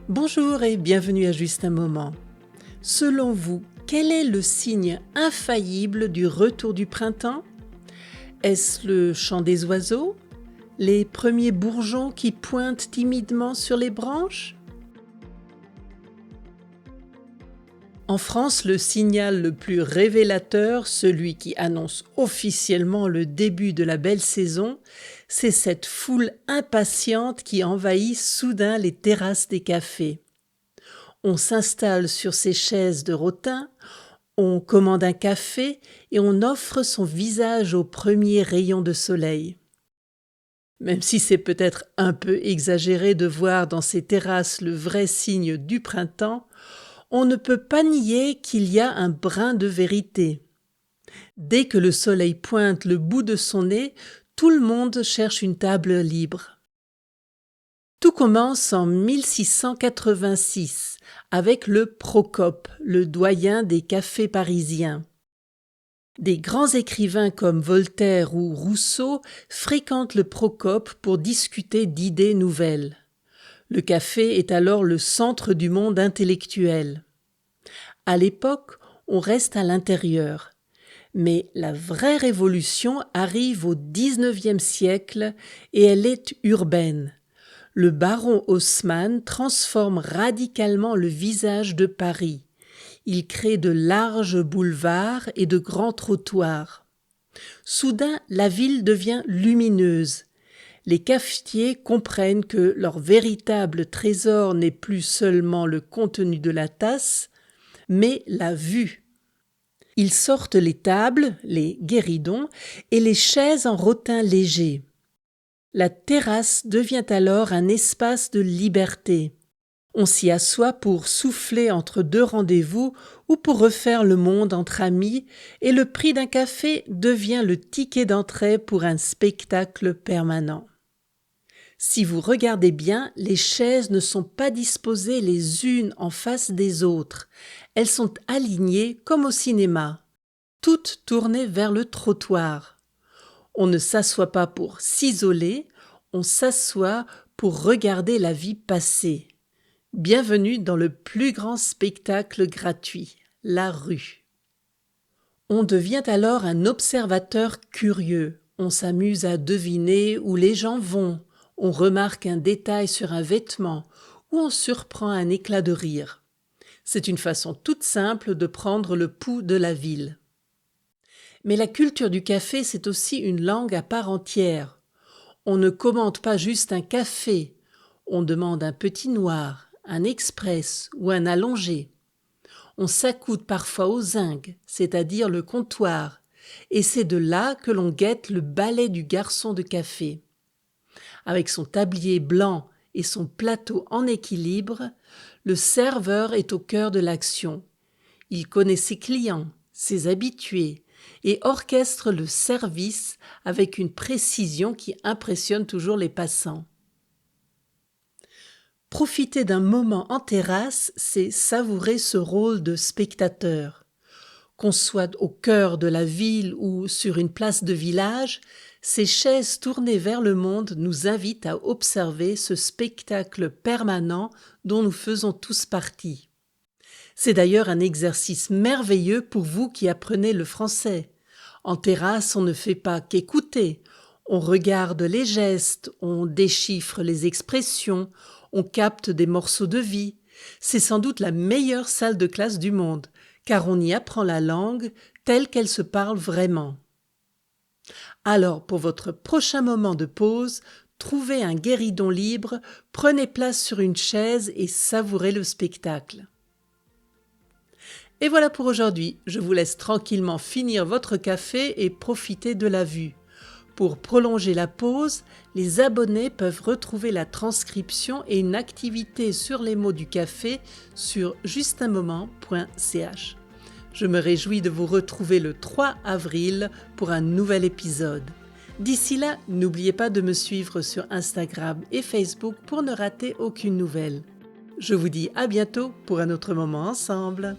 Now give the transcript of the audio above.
Bonjour et bienvenue à Juste un moment. Selon vous, quel est le signe infaillible du retour du printemps? Est-ce le chant des oiseaux? Les premiers bourgeons qui pointent timidement sur les branches? En France, le signal le plus révélateur, celui qui annonce officiellement le début de la belle saison, c'est cette foule impatiente qui envahit soudain les terrasses des cafés. On s'installe sur ses chaises de rotin, on commande un café et on offre son visage aux premiers rayons de soleil. Même si c'est peut-être un peu exagéré de voir dans ces terrasses le vrai signe du printemps, on ne peut pas nier qu'il y a un brin de vérité. Dès que le soleil pointe le bout de son nez, tout le monde cherche une table libre. Tout commence en 1686 avec le Procope, le doyen des cafés parisiens. Des grands écrivains comme Voltaire ou Rousseau fréquentent le Procope pour discuter d'idées nouvelles. Le café est alors le centre du monde intellectuel. À l'époque, on reste à l'intérieur. Mais la vraie révolution arrive au XIXe siècle et elle est urbaine. Le baron Haussmann transforme radicalement le visage de Paris. Il crée de larges boulevards et de grands trottoirs. Soudain, la ville devient lumineuse. Les cafetiers comprennent que leur véritable trésor n'est plus seulement le contenu de la tasse, mais la vue. Ils sortent les tables, les guéridons, et les chaises en rotin léger. La terrasse devient alors un espace de liberté. On s'y assoit pour souffler entre deux rendez-vous ou pour refaire le monde entre amis, et le prix d'un café devient le ticket d'entrée pour un spectacle permanent. Si vous regardez bien, les chaises ne sont pas disposées les unes en face des autres. Elles sont alignées comme au cinéma, toutes tournées vers le trottoir. On ne s'assoit pas pour s'isoler, on s'assoit pour regarder la vie passer. Bienvenue dans le plus grand spectacle gratuit, la rue. On devient alors un observateur curieux. On s'amuse à deviner où les gens vont. On remarque un détail sur un vêtement ou on surprend un éclat de rire. C'est une façon toute simple de prendre le pouls de la ville. Mais la culture du café, c'est aussi une langue à part entière. On ne commande pas juste un café, on demande un petit noir, un express ou un allongé. On s'accoute parfois au zinc, c'est-à-dire le comptoir, et c'est de là que l'on guette le balai du garçon de café. Avec son tablier blanc et son plateau en équilibre, le serveur est au cœur de l'action. Il connaît ses clients, ses habitués, et orchestre le service avec une précision qui impressionne toujours les passants. Profiter d'un moment en terrasse, c'est savourer ce rôle de spectateur. Qu'on soit au cœur de la ville ou sur une place de village, ces chaises tournées vers le monde nous invitent à observer ce spectacle permanent dont nous faisons tous partie. C'est d'ailleurs un exercice merveilleux pour vous qui apprenez le français. En terrasse, on ne fait pas qu'écouter. On regarde les gestes, on déchiffre les expressions, on capte des morceaux de vie. C'est sans doute la meilleure salle de classe du monde, car on y apprend la langue telle qu'elle se parle vraiment. Alors, pour votre prochain moment de pause, trouvez un guéridon libre, prenez place sur une chaise et savourez le spectacle. Et voilà pour aujourd'hui, je vous laisse tranquillement finir votre café et profiter de la vue. Pour prolonger la pause, les abonnés peuvent retrouver la transcription et une activité sur les mots du café sur justunmoment.ch. Je me réjouis de vous retrouver le 3 avril pour un nouvel épisode. D'ici là, n'oubliez pas de me suivre sur Instagram et Facebook pour ne rater aucune nouvelle. Je vous dis à bientôt pour un autre moment ensemble.